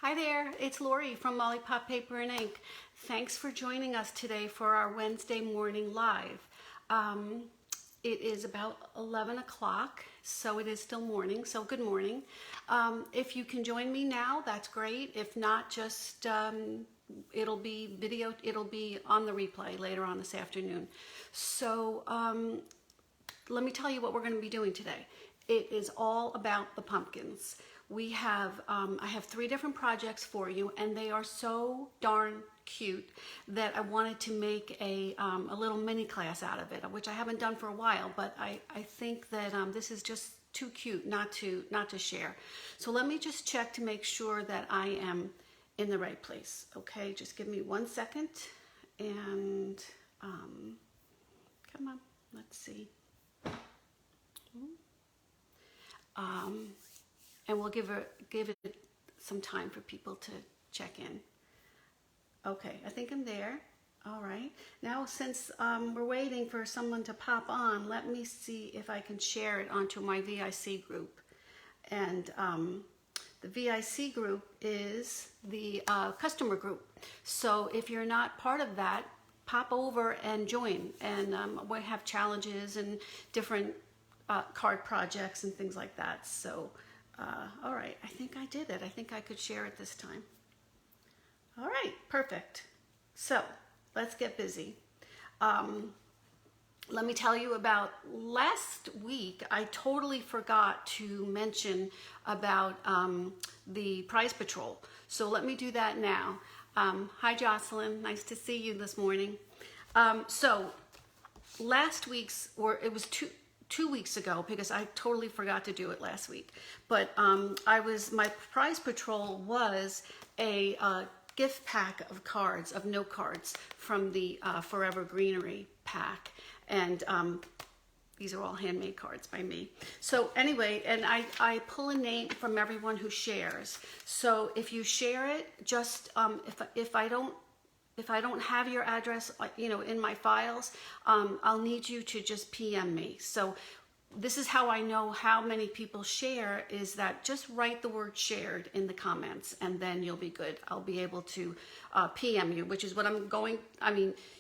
Hi there, it's Lori from Lollipop Paper and Ink. Thanks for joining us today for our Wednesday morning live. It is about 11 o'clock, so it is still morning, so good morning. If you can join me now, that's great. If not, just it'll be video, it'll be on the replay later on this afternoon. So let me tell you what we're going to be doing today. It is all about the pumpkins. We have, I have 3 different projects for you, and they are so darn cute that I wanted to make a little mini class out of it, which I haven't done for a while, but I think that this is just too cute not to share. So let me just check to make sure that I am in the right place. Okay, just give me 1 second, and come on, let's see. And we'll give it some time for people to check in. Okay, I think I'm there. All right. Now, since we're waiting for someone to pop on, let me see if I can share it onto my VIC group. And the VIC group is the customer group. So if you're not part of that, pop over and join. And we have challenges and different card projects and things like that. So all right, I think I did it. I think I could share it this time. All right, perfect. So let's get busy. Let me tell you about last week. I totally forgot to mention about the prize patrol. So let me do that now. Hi, Jocelyn. Nice to see you this morning. So last week's, or it was two weeks ago, because I totally forgot to do it last week. But my prize patrol was a gift pack of cards, of note cards from the Forever Greenery pack. And these are all handmade cards by me. So anyway, and I pull a name from everyone who shares. So if you share it, just if I don't have your address, in my files, I'll need you to just PM me. So this is how I know how many people share, is that just write the word shared in the comments, and then you'll be good. I'll be able to PM you, which is what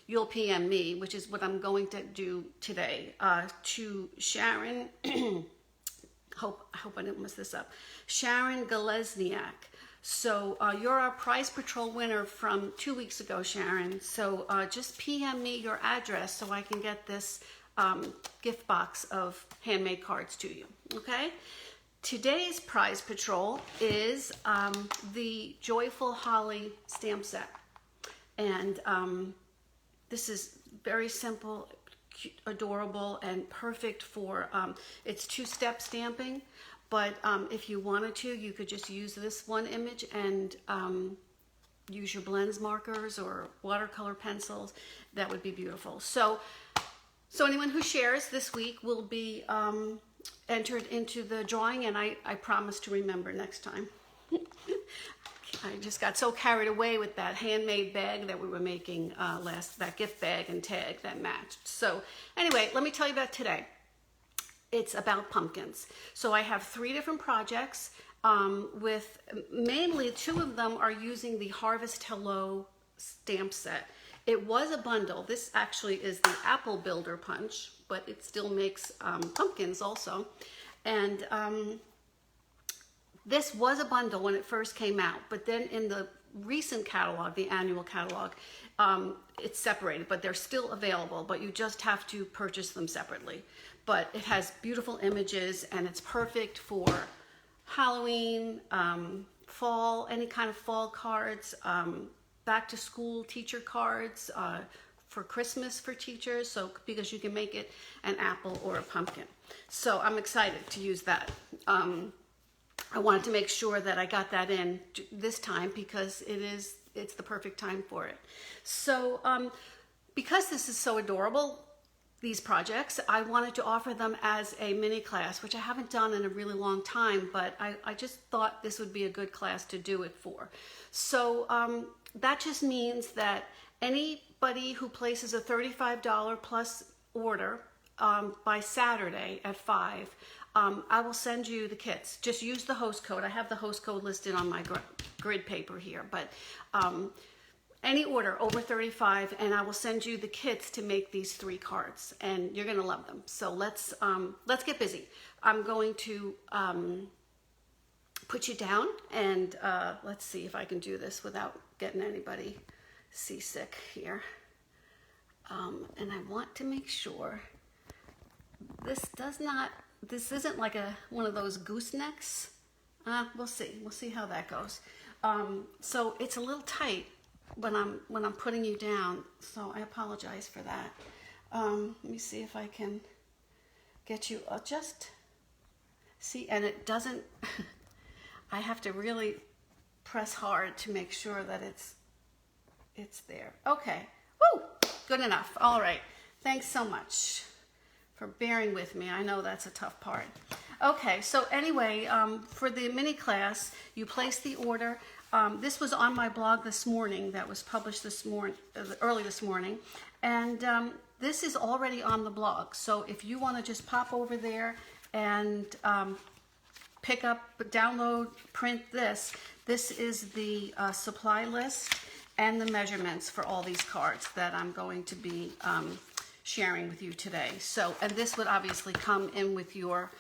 you'll PM me, which is what I'm going to do today. To Sharon, I hope I didn't mess this up, Sharon Galesniak. So you're our prize patrol winner from 2 weeks ago, Sharon. So just PM me your address so I can get this gift box of handmade cards to you. Okay? Today's prize patrol is the Joyful Holly stamp set. And this is very simple, cute, adorable, and perfect for, it's 2-step stamping. But if you wanted to, you could just use this one image and use your blends markers or watercolor pencils. That would be beautiful. So anyone who shares this week will be entered into the drawing, and I promise to remember next time. I just got so carried away with that handmade bag that we were making that gift bag and tag that matched. So anyway, let me tell you about today. It's about pumpkins. So I have 3 different projects with mainly 2 of them are using the Harvest Hello stamp set. It was a bundle. This actually is the Apple Builder Punch, but it still makes pumpkins also. And this was a bundle when it first came out, but then in the recent catalog, the annual catalog, it's separated, but they're still available, but you just have to purchase them separately. But it has beautiful images, and it's perfect for Halloween, fall, any kind of fall cards, back to school teacher cards, for Christmas for teachers, so because you can make it an apple or a pumpkin. So I'm excited to use that. I wanted to make sure that I got that in this time because it's the perfect time for it. So because this is so adorable, these projects, I wanted to offer them as a mini class, which I haven't done in a really long time, but I just thought this would be a good class to do it for. So that just means that anybody who places a $35 plus order by Saturday at 5, I will send you the kits. Just use the host code. I have the host code listed on my grid paper here, but any order over 35, and I will send you the kits to make these 3 cards, and you're gonna love them. So let's get busy. I'm going to put you down, and let's see if I can do this without getting anybody seasick here. And I want to make sure this isn't like one of those goosenecks. We'll see how that goes. So it's a little tight when I'm putting you down, so I apologize for that. Let me see if I can get you just see, and it doesn't I have to really press hard to make sure that it's there. Okay. Woo! Good enough. All right. Thanks so much for bearing with me. I know that's a tough part. Okay, so anyway, for the mini class, you place the order. This was on my blog this morning, that was published this morning, early this morning, and this is already on the blog. So if you want to just pop over there and pick up, download, print this. This is the supply list and the measurements for all these cards that I'm going to be sharing with you today. So, and this would obviously come in with your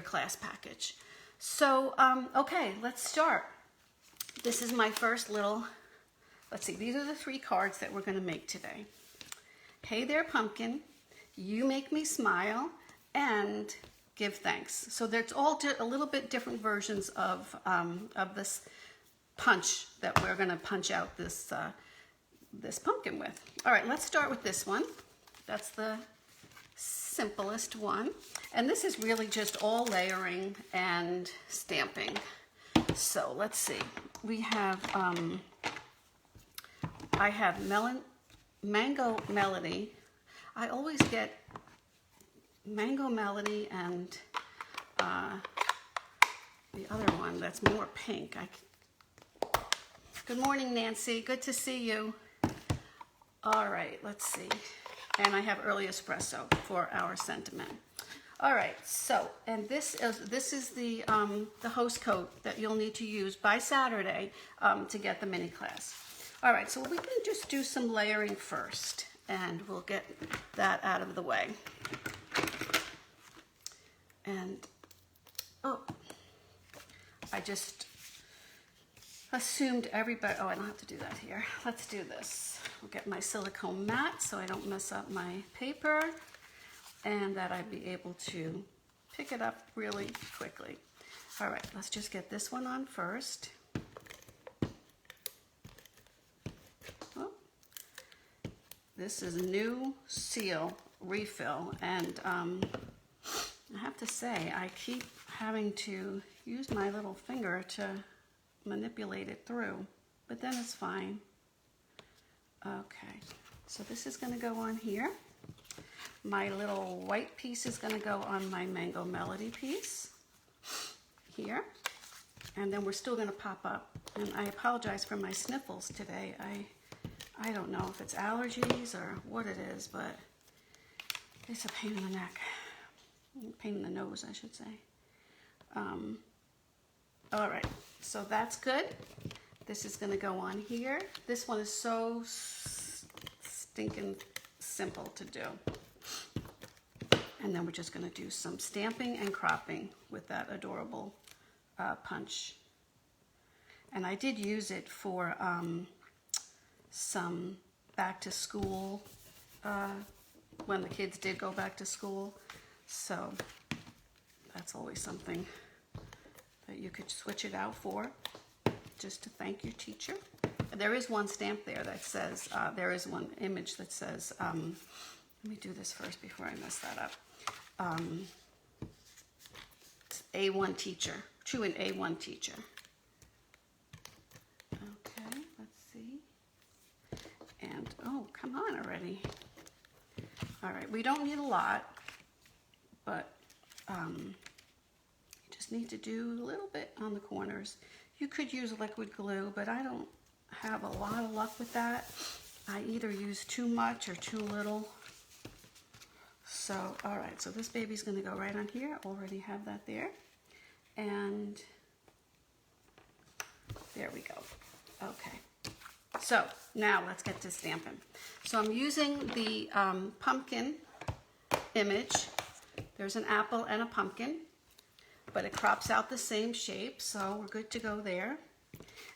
class package. So, okay, let's start. This is my first little, let's see, these are the 3 cards that we're going to make today. Hey there, pumpkin, you make me smile, and give thanks. So there's all a little bit different versions of this punch that we're going to punch out this pumpkin with. All right, let's start with this one. That's the simplest one. And this is really just all layering and stamping. So let's see. We have, I have Mango Melody. I always get Mango Melody and the other one that's more pink. Good morning, Nancy. Good to see you. All right, let's see. And I have Early Espresso for our sentiment. All right, so, and this is the host code that you'll need to use by Saturday to get the mini class. All right, so we can just do some layering first, and we'll get that out of the way. And, oh, I just assumed everybody, oh, I don't have to do that here. Let's do this. I'll get my silicone mat so I don't mess up my paper, and that I'd be able to pick it up really quickly. All right, let's just get this one on first. Oh, this is new seal refill, and I have to say, I keep having to use my little finger to manipulate it through, but then it's fine. Okay, so this is going to go on here. My little white piece is going to go on my Mango Melody piece here, and then we're still going to pop up. And I apologize for my sniffles today. I don't know if it's allergies or what it is, but it's a pain in the neck, pain in the nose, I should say. All right, so that's good. This is going to go on here. This one is so stinking simple to do. And then we're just going to do some stamping and cropping with that adorable punch. And I did use it for some back to school, when the kids did go back to school. So that's always something that you could switch it out for, just to thank your teacher. There is one stamp there that says, there is one image that says, let me do this first before I mess that up. It's A1 teacher, true and A1 teacher. Okay, let's see. And, oh, come on already. All right, we don't need a lot, but you just need to do a little bit on the corners. You could use liquid glue, but I don't have a lot of luck with that. I either use too much or too little. So, all right, so this baby's gonna go right on here. Already have that there. And there we go. Okay. So now let's get to stamping. So I'm using the pumpkin image. There's an apple and a pumpkin, but it crops out the same shape, so we're good to go there.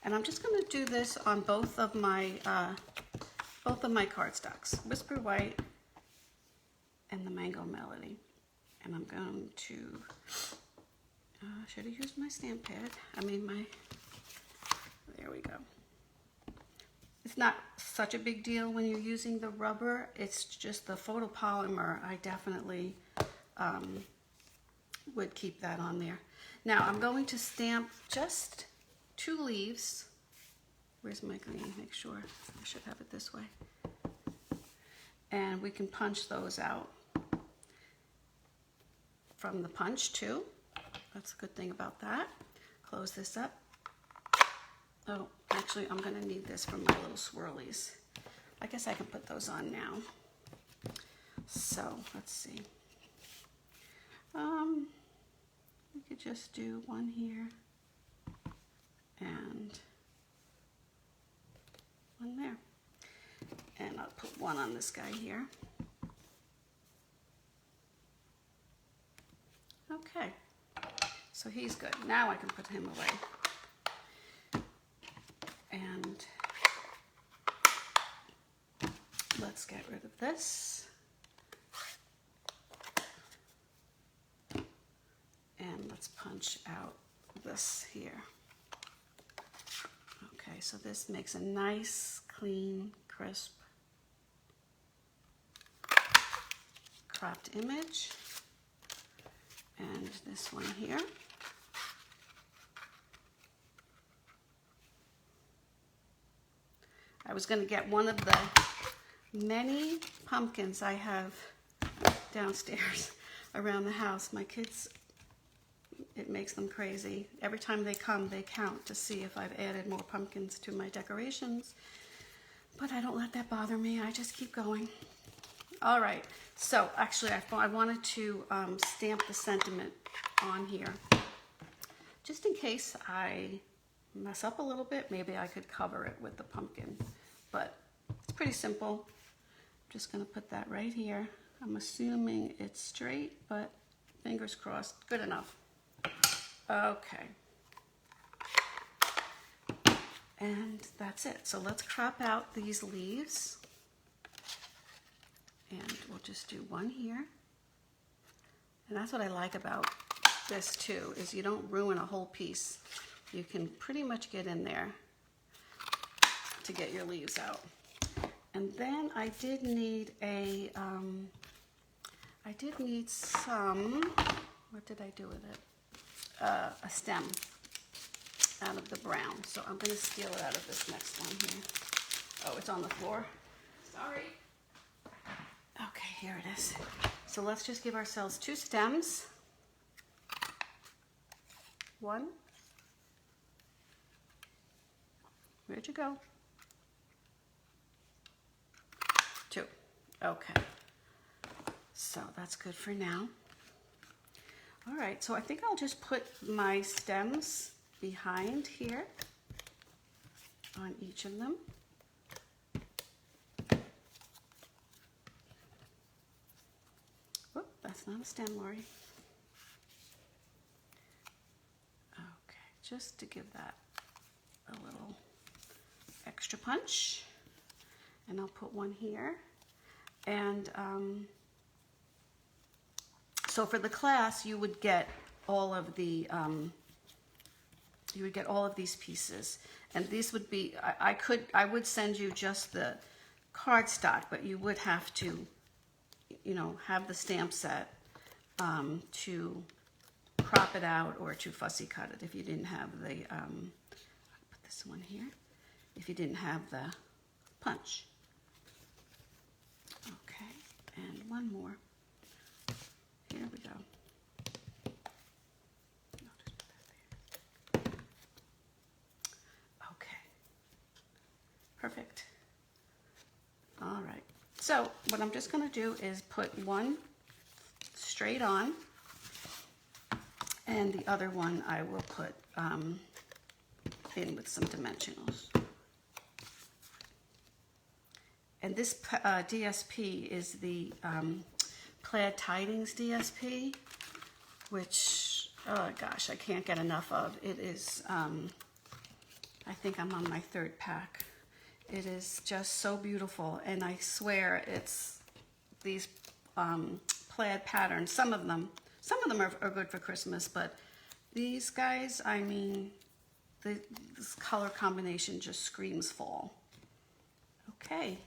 And I'm just going to do this on both of my cardstocks, Whisper White and the Mango Melody. And I'm going to, should have used my stamp pad. There we go. It's not such a big deal when you're using the rubber. It's just the photopolymer. I definitely would keep that on there. Now I'm going to stamp just 2 leaves. Where's my green? Make sure. I should have it this way. And we can punch those out from the punch too. That's a good thing about that. Close this up. Oh, actually, I'm going to need this for my little swirlies. I guess I can put those on now. So, let's see. We could just do one here and one there. And I'll put one on this guy here. Okay, so he's good. Now I can put him away. And let's get rid of this. And let's punch out this here. Okay, so this makes a nice, clean, crisp, cropped image. And this one here. I was going to get one of the many pumpkins I have downstairs around the house. My kids, it makes them crazy. Every time they come, they count to see if I've added more pumpkins to my decorations. But I don't let that bother me. I just keep going. All right. So actually, I wanted to stamp the sentiment on here. Just in case I mess up a little bit, maybe I could cover it with the pumpkin. But it's pretty simple. I'm just going to put that right here. I'm assuming it's straight, but fingers crossed. Good enough. Okay. And that's it. So let's crop out these leaves. And we'll just do one here. And that's what I like about this too, is you don't ruin a whole piece. You can pretty much get in there to get your leaves out. And then I did need some, what did I do with it? A stem out of the brown. So I'm going to steal it out of this next one here. Oh, it's on the floor. Sorry. Okay, here it is. So let's just give ourselves 2 stems. 1. Where'd you go? 2. Okay. So that's good for now. All right, so I think I'll just put my stems behind here on each of them. Whoop, that's not a stem, Lori. Okay, just to give that a little extra punch. And I'll put one here. And so for the class, you would get all of the these pieces, and these would be, I would send you just the cardstock, but you would have to, you know, have the stamp set to crop it out or to fussy cut it if you didn't have the, I'll put this one here, if you didn't have the punch. Okay, and one more. Here we go. I'll just put that there. Okay. Perfect. All right. So what I'm just going to do is put one straight on. And the other one I will put in with some dimensionals. And this DSP is the Plaid Tidings DSP, which, oh gosh, I can't get enough of. It is, I think I'm on my 3rd pack. It is just so beautiful, and I swear it's these plaid patterns. Some of them are good for Christmas, but these guys, I mean, this color combination just screams fall. Okay,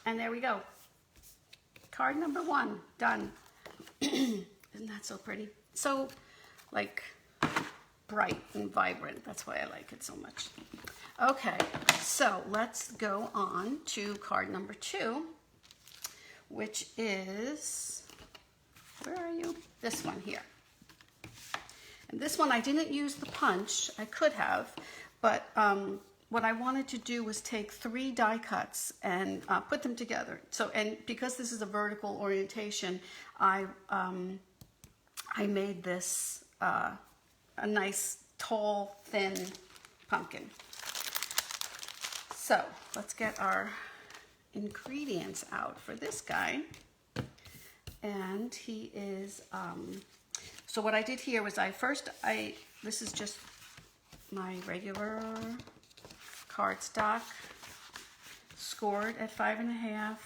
and there we go. Card number 1, done. Isn't that so pretty? So, like, bright and vibrant. That's why I like it so much. Okay, so let's go on to card number 2, which is, where are you? This one here. And this one, I didn't use the punch. I could have, but what I wanted to do was take 3 die cuts and put them together. So, and because this is a vertical orientation, I made this a nice, tall, thin pumpkin. So let's get our ingredients out for this guy. And he is, so what I did here was this is just my regular cardstock, scored at 5.5,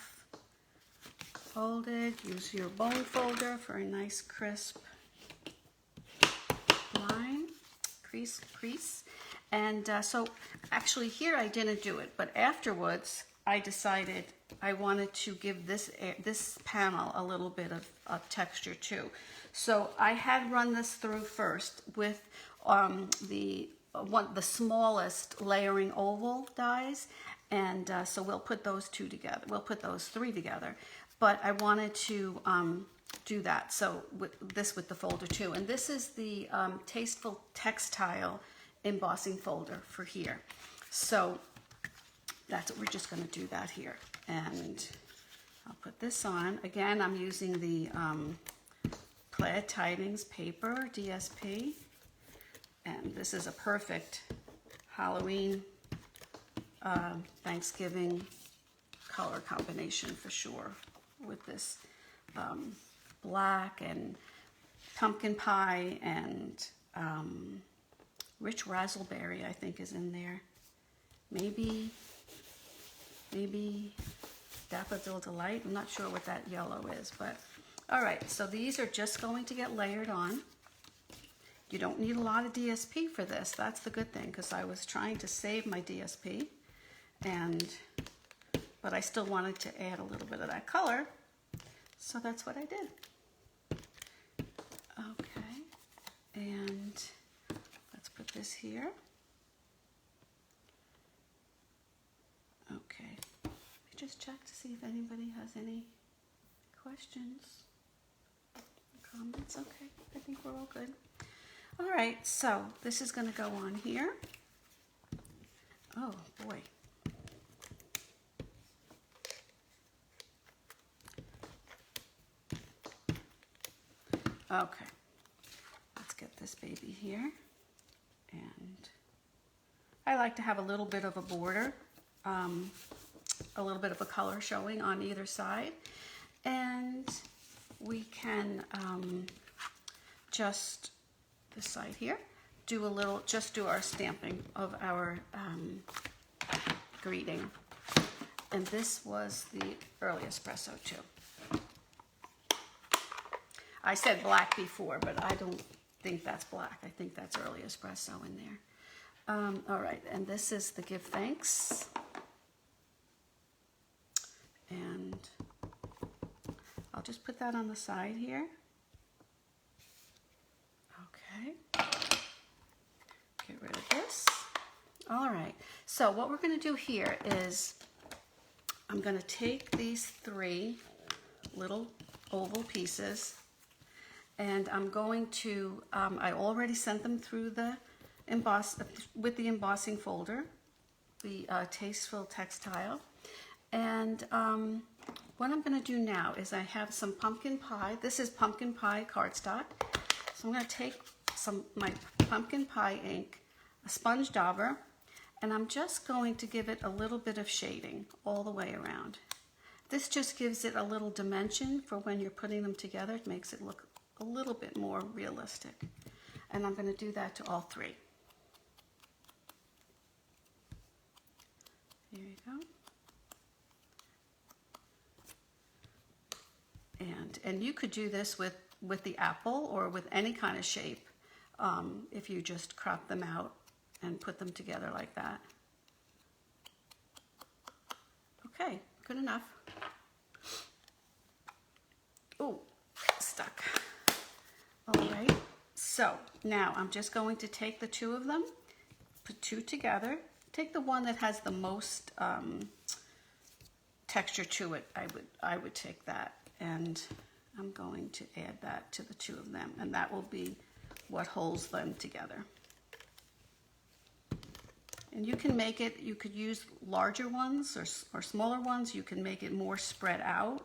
folded. Use your bone folder for a nice crisp line, crease. And so actually here I didn't do it, but afterwards I decided I wanted to give this panel a little bit of texture too. So I had run this through first with the smallest layering oval dies, and so we'll put those 2 together. We'll put those 3 together, but I wanted to do that. So with the folder too, and this is the Tasteful Textile embossing folder for here. So that's what we're just going to do that here, and I'll put this on. Again, I'm using the Plaid Tidings paper DSP, and this is a perfect Halloween, Thanksgiving color combination for sure, with this black and pumpkin pie and rich raspberry, I think, is in there. Maybe Daffodil Delight. I'm not sure what that yellow is, but all right. So these are just going to get layered on. You don't need a lot of DSP for this. That's the good thing, because I was trying to save my DSP, but I still wanted to add a little bit of that color, so that's what I did. Okay, and let's put this here. Okay, let me just check to see if anybody has any questions, comments. Okay, I think we're all good. All right, so this is going to go on here. Oh boy. Okay, let's get this baby here. And I like to have a little bit of a border, a little bit of a color showing on either side. And we can just, this side here, just do our stamping of our greeting. And this was the early espresso too. I said black before, but I don't think that's black. I think that's early espresso in there. All right, and this is the give thanks. And I'll just put that on the side here. Okay. Get rid of this. All right, so what we're going to do here is I'm going to take these 3 little oval pieces, and I'm going to, I already sent them through the with the embossing folder, the Tasteful Textile, and what I'm going to do now is I have some pumpkin pie. This is pumpkin pie cardstock. So I'm going to take my pumpkin pie ink, a sponge dauber, and I'm just going to give it a little bit of shading all the way around. This just gives it a little dimension for when you're putting them together. It makes it look a little bit more realistic. And I'm going to do that to all three. There you go. And you could do this with the apple or with any kind of shape if you just crop them out and put them together like that. Okay, good enough. Oh, stuck. All right, so now I'm just going to take the two of them, put two together. Take the one that has the most texture to it. I would take that, and I'm going to add that to the two of them, and that will be what holds them together. And you can make it, you could use larger ones or smaller ones. You can make it more spread out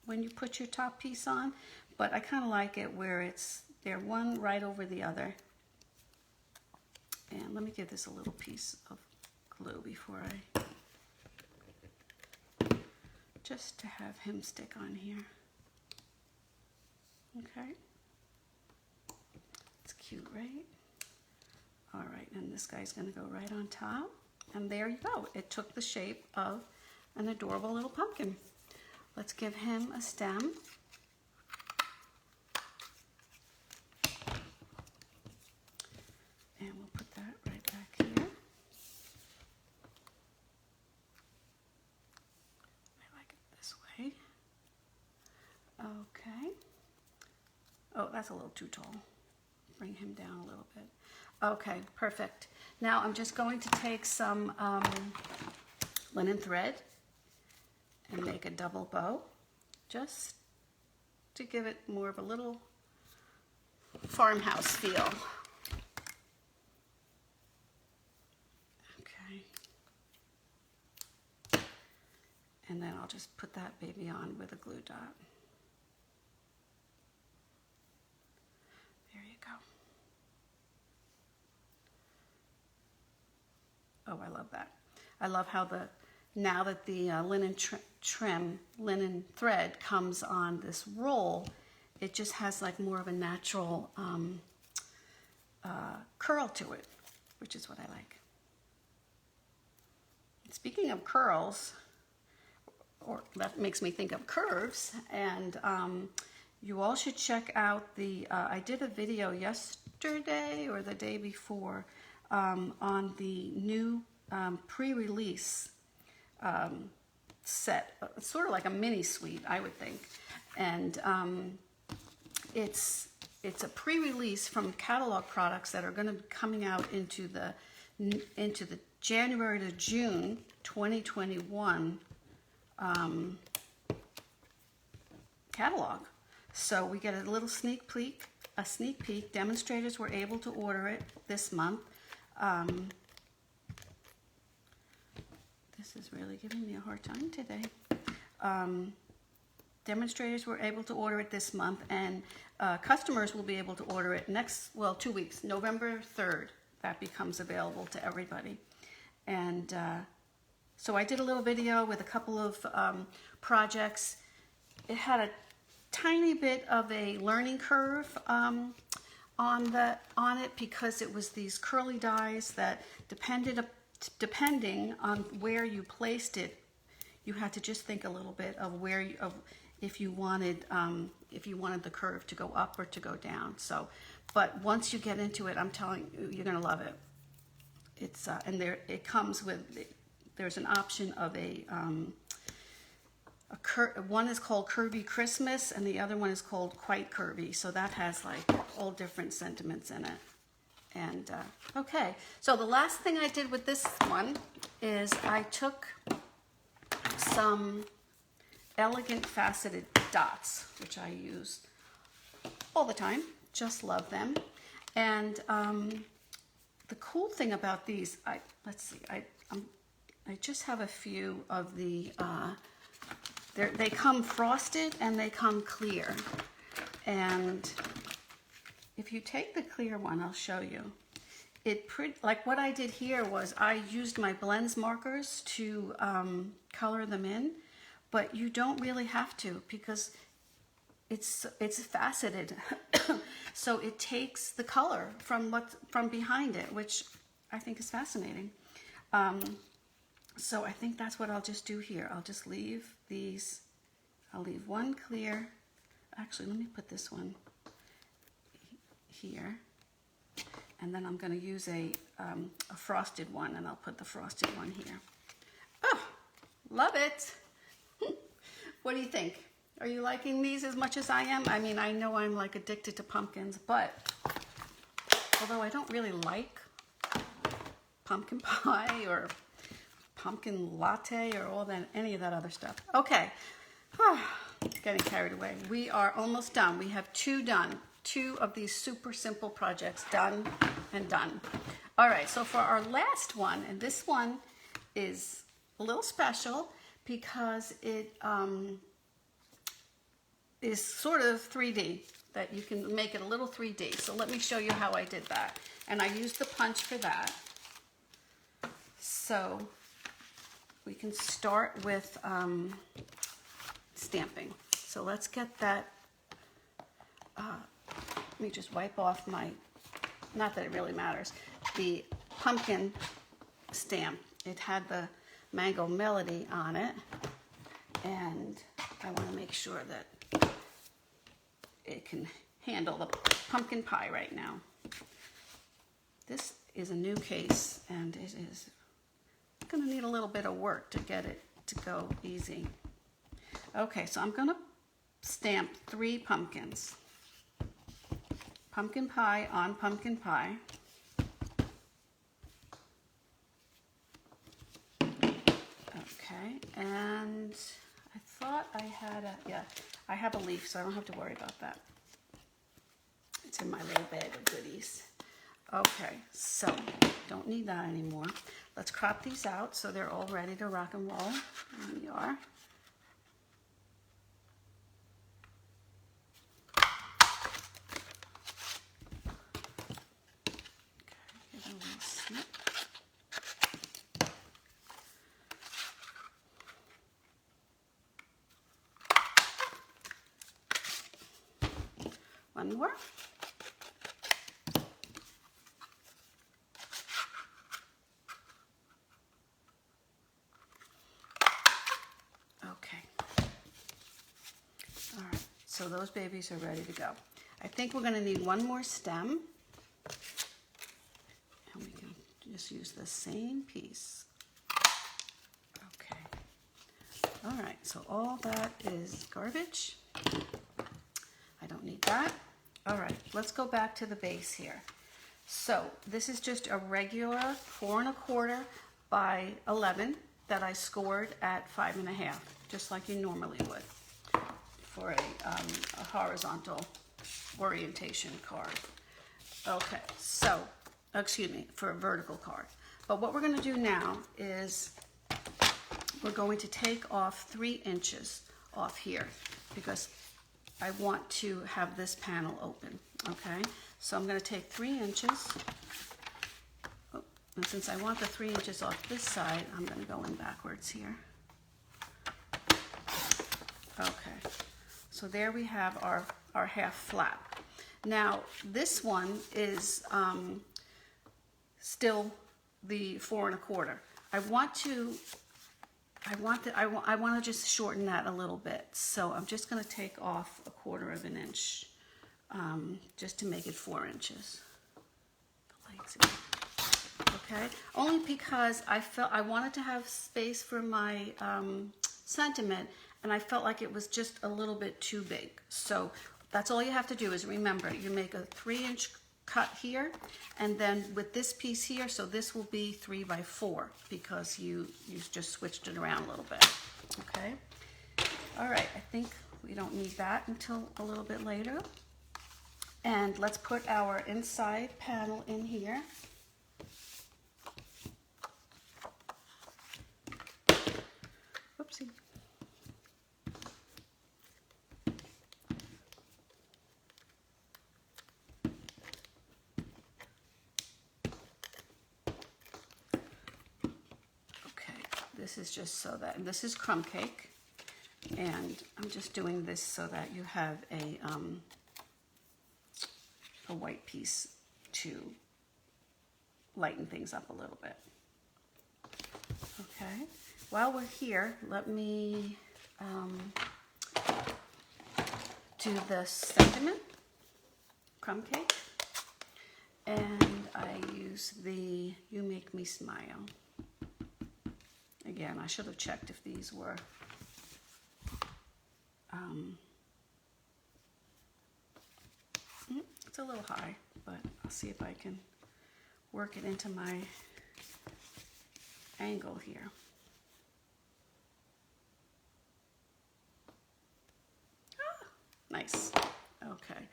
when you put your top piece on, but I kind of like it where they're one right over the other. And let me give this a little piece of glue before just to have him stick on here. Okay. It's cute, right? All right, and this guy's gonna go right on top. And there you go. It took the shape of an adorable little pumpkin. Let's give him a stem. And we'll put that right back here. I like it this way. Okay. Oh, that's a little too tall. Bring him down a little bit. Okay, perfect. Now I'm just going to take some linen thread and make a double bow, just to give it more of a little farmhouse feel. Okay. And then I'll just put that baby on with a glue dot. There you go. Oh, I love that. I love how now that the linen thread comes on this roll, it just has like more of a natural curl to it, which is what I like. Speaking of curls, or that makes me think of curves, and you all should check out I did a video yesterday or the day before on the new pre-release set. It's sort of like a mini suite, I would think. And it's a pre-release from catalog products that are going to be coming out into the January to June 2021 catalog. So we get a little sneak peek. Demonstrators were able to order it this month. This is really giving me a hard time today. Demonstrators were able to order it this month, and customers will be able to order it 2 weeks, November 3rd. That becomes available to everybody. And so I did a little video with a couple of projects. It had a tiny bit of a learning curve on it because it was these curly dies that depending on where you placed it, you had to just think a little bit of if you wanted the curve to go up or to go down. So, but once you get into it, I'm telling you, you're gonna love it. It's and it comes with, there's an option of one is called Curvy Christmas and the other one is called Quite Curvy. So that has like all different sentiments in it. And okay, so the last thing I did with this one is I took some elegant faceted dots, which I use all the time, just love them. And the cool thing about these, let's see, I just have a few of the They come frosted and they come clear. And if you take the clear one, I'll show you. Like what I did here was I used my blends markers to color them in, but you don't really have to because it's faceted. So it takes the color from behind it, which I think is fascinating. So I think that's what I'll just do here. I'll just leave these. I'll leave one clear. Actually, let me put this one here. And then I'm going to use a frosted one, and I'll put the frosted one here. Oh, love it. What do you think? Are you liking these as much as I am? I mean, I know I'm like addicted to pumpkins, but although I don't really like pumpkin pie or pumpkin latte or any of that other stuff. Okay, getting carried away. We are almost done. We have two done. Two of these super simple projects done and done. All right, so for our last one, and this one is a little special because it is sort of 3D, that you can make it a little 3D. So let me show you how I did that. And I used the punch for that. So we can start with stamping. So let's get that, let me just wipe off my, not that it really matters, the pumpkin stamp. It had the Mango Melody on it, and I want to make sure that it can handle the pumpkin pie right now. This is a new case, and it is going to need a little bit of work to get it to go easy. Okay, so I'm going to stamp 3 pumpkins. Pumpkin pie on pumpkin pie. Okay, and I thought I had I have a leaf, so I don't have to worry about that. It's in my little bag of goodies. Okay, so don't need that anymore. Let's crop these out so they're all ready to rock and roll. Here we are. Okay, give it a little snip. One more. Okay. All right, so those babies are ready to go. I think we're going to need one more stem. And we can just use the same piece. Okay. All right, so all that is garbage. I don't need that. All right, let's go back to the base here. So this is just a regular 4 1/4 by 11 that I scored at 5 1/2, just like you normally would for a horizontal orientation card. Okay, so, excuse me, for a vertical card. But what we're going to do now is we're going to take off 3 inches off here because I want to have this panel open, okay? So I'm going to take 3 inches, and since I want the 3 inches off this side, I'm going to go in backwards here. Okay, so there we have our half flap. Now, this one is still the 4 1/4. I want to just shorten that a little bit. So I'm just going to take off 1/4 of an inch, just to make it 4 inches. The lights in. Okay, only because I wanted to have space for my sentiment, and I felt like it was just a little bit too big. So that's all you have to do is remember, you make a 3-inch cut here, and then with this piece here, so this will be 3 by 4 because you just switched it around a little bit. Okay, all right, I think we don't need that until a little bit later. And let's put our inside panel in here. Whoopsie. this is just so that, and this is crumb cake. And I'm just doing this so that you have a white piece to lighten things up a little bit. Okay, while we're here, let me do the sentiment crumb cake. And I use the You Make Me Smile. Again, I should have checked if these were it's a little high, but I'll see if I can work it into my angle here. Ah, nice. Okay.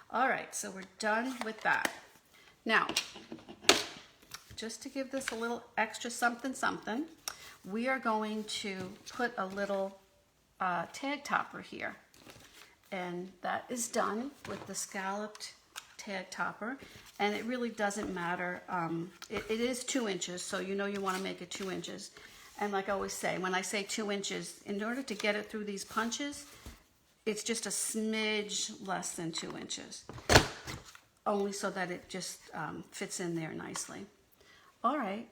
All right, so we're done with that. Now, just to give this a little extra something something, we are going to put a little tag topper here. And that is done with the Scalloped Tag Topper. And it really doesn't matter. It is 2 inches, so you know you want to make it 2 inches. And like I always say, when I say 2 inches, in order to get it through these punches, it's just a smidge less than 2 inches. Only so that it just fits in there nicely. All right,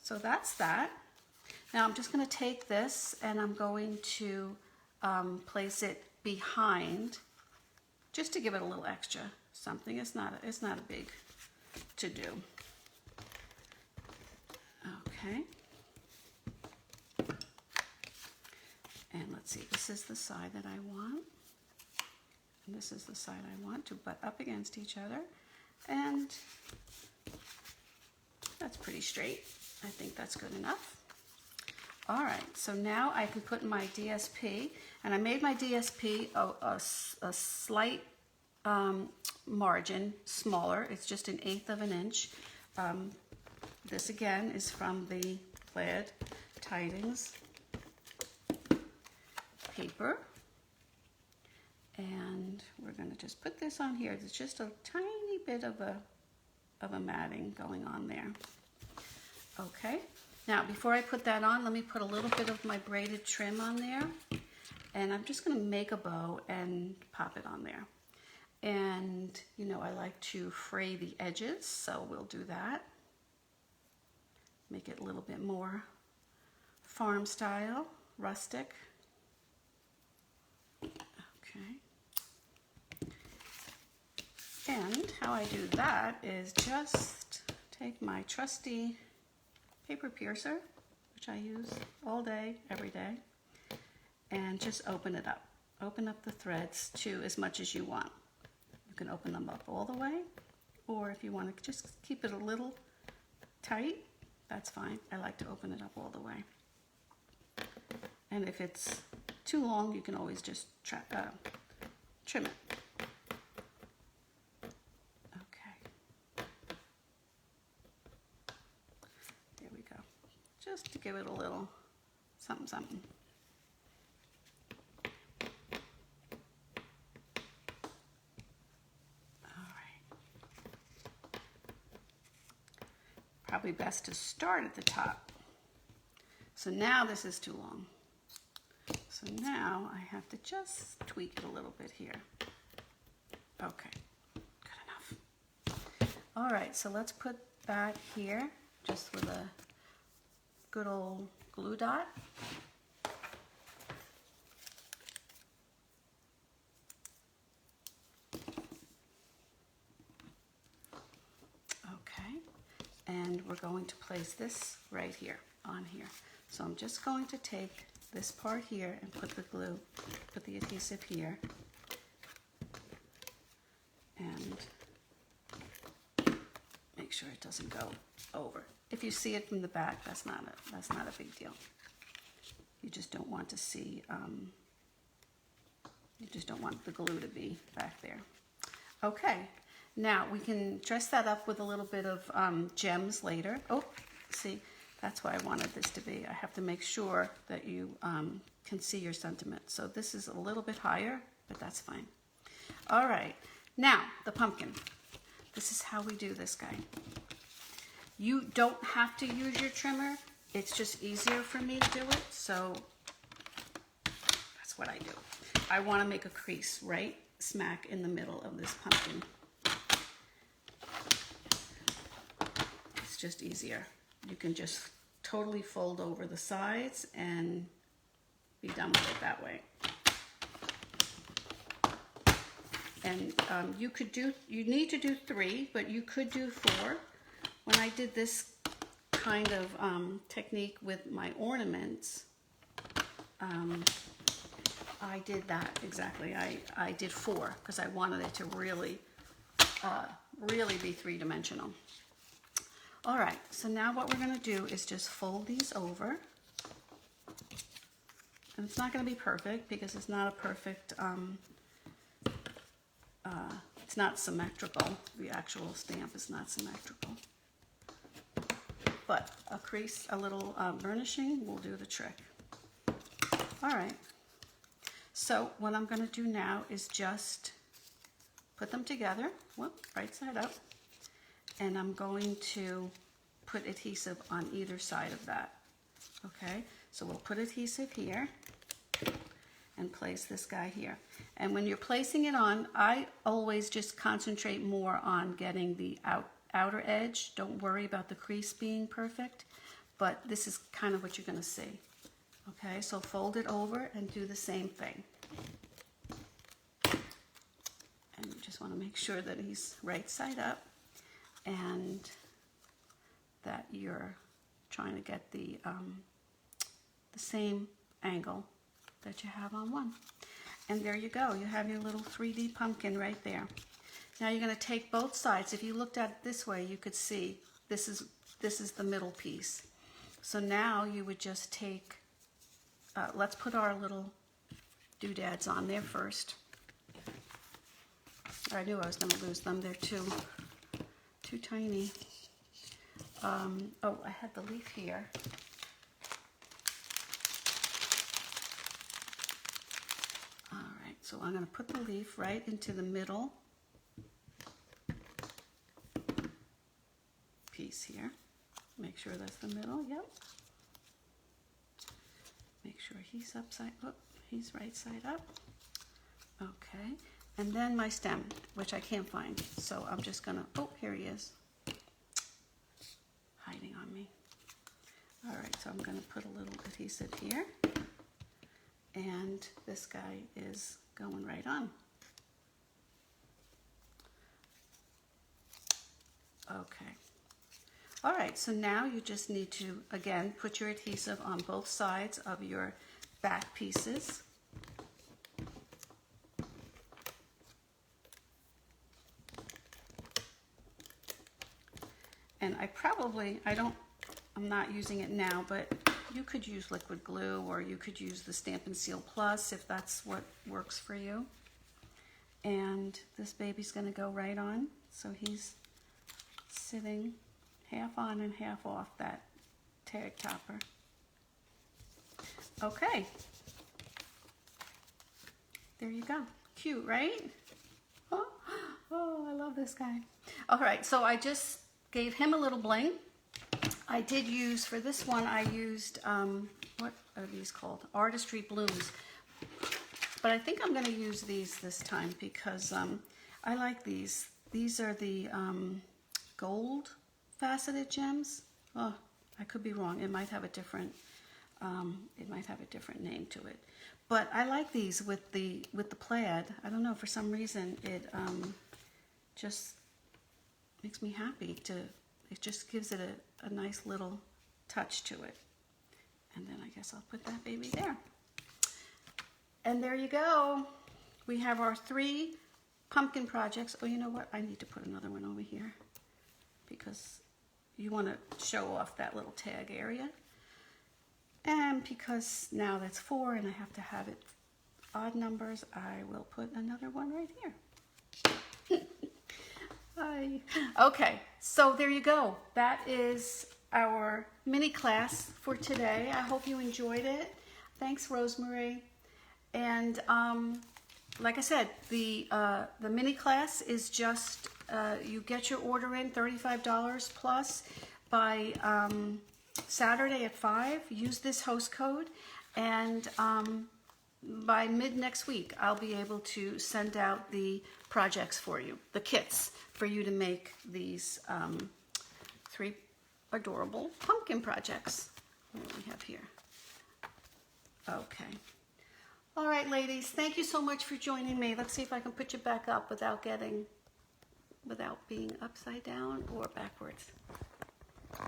so that's that. Now I'm just going to take this and I'm going to place it behind, just to give it a little extra something. It's not a big to do. Okay. And let's see, this is the side that I want. And this is the side I want to butt up against each other. And that's pretty straight. I think that's good enough. All right, so now I can put my DSP, and I made my DSP a slight margin smaller. It's just 1/8 of an inch. This again is from the plaid tidings paper. And we're going to just put this on here. There's just a tiny bit of a matting going on there. Okay. Now, before I put that on, let me put a little bit of my braided trim on there. And I'm just going to make a bow and pop it on there. And, you know, I like to fray the edges, so we'll do that. Make it a little bit more farm style, rustic. Okay. And how I do that is just take my trusty paper piercer, which I use all day, every day, and just open it up. Open up the threads to as much as you want. You can open them up all the way, or if you want to just keep it a little tight, that's fine. I like to open it up all the way. And if it's too long, you can always just trim it. Just to give it a little something, something. All right. Probably best to start at the top. So now this is too long. So now I have to just tweak it a little bit here. Okay, good enough. All right, so let's put that here just with a good old glue dot. Okay, and we're going to place this right here on here. So I'm just going to take this part here and put the glue, put the adhesive here, and make sure it doesn't go over. If you see it from the back, that's not a big deal. You just don't want to see, you just don't want the glue to be back there. Okay, now we can dress that up with a little bit of gems later. Oh, see, that's what I wanted this to be. I have to make sure that you can see your sentiment. So this is a little bit higher, but that's fine. All right, now the pumpkin. This is how we do this guy. You don't have to use your trimmer, it's just easier for me to do it, so that's what I do. I want to make a crease right smack in the middle of this pumpkin. It's just easier. You can just totally fold over the sides and be done with it that way. And you need to do 3, but you could do 4. When I did this kind of technique with my ornaments, I did that exactly. I did 4 because I wanted it to really be 3-dimensional. All right, so now what we're going to do is just fold these over. And it's not going to be perfect because it's not a perfect, it's not symmetrical. The actual stamp is not symmetrical. But a crease, a little burnishing will do the trick. All right. So what I'm going to do now is just put them together, right side up, and I'm going to put adhesive on either side of that. Okay, so we'll put adhesive here and place this guy here. And when you're placing it on, I always just concentrate more on getting the outer edge. Don't worry about the crease being perfect, but this is kind of what you're going to see. Okay, so fold it over and do the same thing. And you just want to make sure that he's right side up and that you're trying to get the same angle that you have on one. And there you go. You have your little 3D pumpkin right there. Now you're going to take both sides. If you looked at it this way, you could see this is the middle piece. So now you would just take, let's put our little doodads on there first. I knew I was going to lose them. They're too tiny. Oh, I had the leaf here. All right, so I'm going to put the leaf right into the middle piece here. Make sure that's the middle, yep. Make sure he's he's right side up. Okay, and then my stem, which I can't find. So I'm just gonna, oh, here he is. Hiding on me. All right, so I'm gonna put a little adhesive here. And this guy is going right on. Okay. All right, so now you just need to, again, put your adhesive on both sides of your back pieces. And I'm not using it now, but you could use liquid glue or you could use the Stampin' Seal Plus if that's what works for you. And this baby's gonna go right on, so he's sitting half on and half off that tag topper. Okay. There you go. Cute, right? Oh, I love this guy. All right, so I just gave him a little bling. I did use, for this one, I used, what are these called? Artistry Blooms. But I think I'm going to use these this time because I like these. These are the gold faceted gems. Oh, I could be wrong. It might have a different name to it. But I like these with the plaid. I don't know, for some reason it just makes me happy it just gives it a nice little touch to it. And then I guess I'll put that baby there. And there you go. We have our 3 pumpkin projects. Oh, you know what? I need to put another one over here because you want to show off that little tag area. And because now that's 4 and I have to have it odd numbers, I will put another one right here. Hi. Okay, so there you go. That is our mini class for today. I hope you enjoyed it. Thanks, Rosemary. And like I said, the mini class is just, you get your order in $35 plus by Saturday at 5. Use this host code, and by mid next week, I'll be able to send out the projects for you, the kits for you to make these 3 adorable pumpkin projects. What do we have here? Okay. All right, ladies, thank you so much for joining me. Let's see if I can put you back up without being upside down or backwards.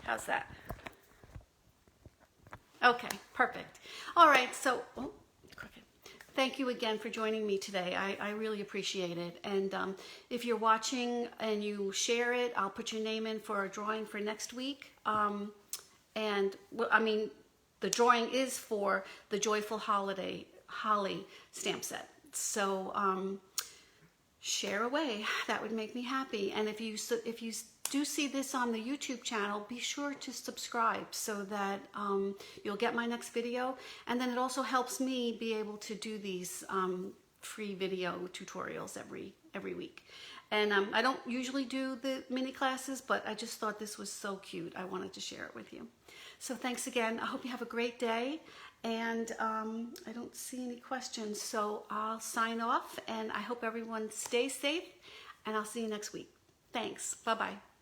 How's that? Okay, perfect. All right, so, oh, crooked. Thank you again for joining me today. I really appreciate it. And if you're watching and you share it, I'll put your name in for a drawing for next week. And, well, I mean, the drawing is for the Joyful Holly stamp set. So share away. That would make me happy. And if you do see this on the YouTube channel, be sure to subscribe so that you'll get my next video. And then it also helps me be able to do these free video tutorials every week. And I don't usually do the mini classes, but I just thought this was so cute. I wanted to share it with you. So thanks again. I hope you have a great day. And I don't see any questions, so I'll sign off. And I hope everyone stays safe. And I'll see you next week. Thanks. Bye-bye.